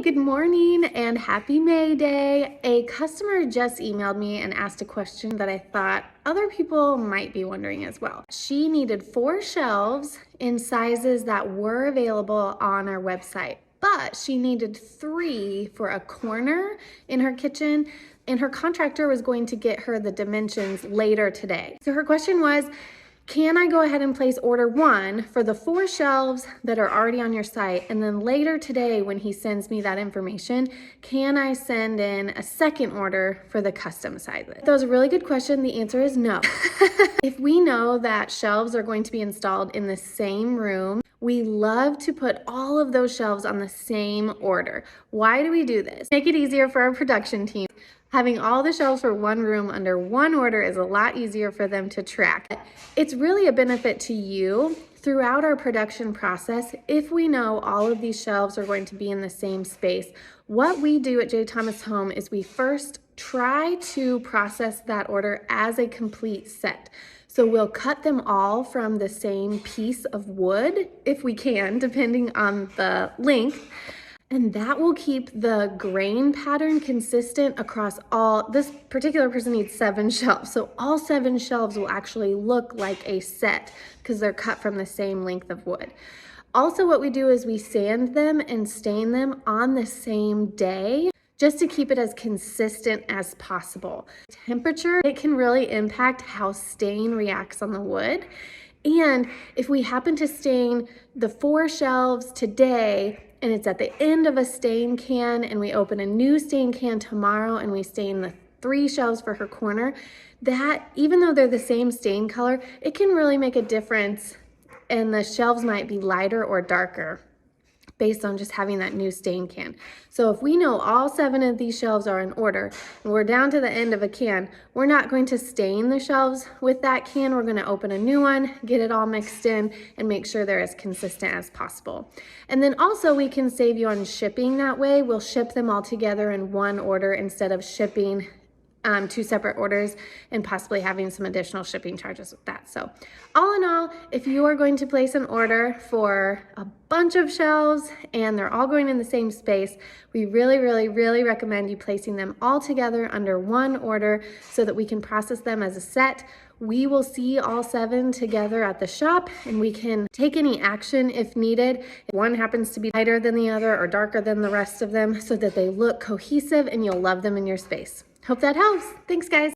good morning and happy May Day. A customer just emailed me and asked a question that I thought other people might be wondering as well. She needed 4 shelves in sizes that were available on our website, but she needed 3 for a corner in her kitchen, and her contractor was going to get her the dimensions later today. So her question was, can I go ahead and place order 1 for the 4 shelves that are already on your site, and then later today when he sends me that information, can I send in a second order for the custom sizes? That was a really good question. The answer is no. If we know that shelves are going to be installed in the same room, we love to put all of those shelves on the same order. Why do we do this? Make it easier for our production team. Having all the shelves for one room under one order is a lot easier for them to track. It's really a benefit to you throughout our production process if we know all of these shelves are going to be in the same space. What we do at J. Thomas Home is we first try to process that order as a complete set. So we'll cut them all from the same piece of wood, if we can, depending on the length. And that will keep the grain pattern consistent across all. This particular person needs 7 shelves. So all 7 shelves will actually look like a set because they're cut from the same length of wood. Also, what we do is we sand them and stain them on the same day, just to keep it as consistent as possible. Temperature, it can really impact how stain reacts on the wood. And if we happen to stain the 4 shelves today, and it's at the end of a stain can, and we open a new stain can tomorrow and we stain the 3 shelves for her corner, that even though they're the same stain color, it can really make a difference, and the shelves might be lighter or darker based on just having that new stain can. So if we know all 7 of these shelves are in order and we're down to the end of a can, we're not going to stain the shelves with that can. We're going to open a new one, get it all mixed in, and make sure they're as consistent as possible. And then also we can save you on shipping that way. We'll ship them all together in one order instead of shipping 2 separate orders and possibly having some additional shipping charges with that. So all in all, if you are going to place an order for a bunch of shelves and they're all going in the same space, we really recommend you placing them all together under one order so that we can process them as a set. We will see all 7 together at the shop, and we can take any action if needed. If one happens to be lighter than the other or darker than the rest of them, so that they look cohesive and you'll love them in your space. Hope that helps. Thanks, guys.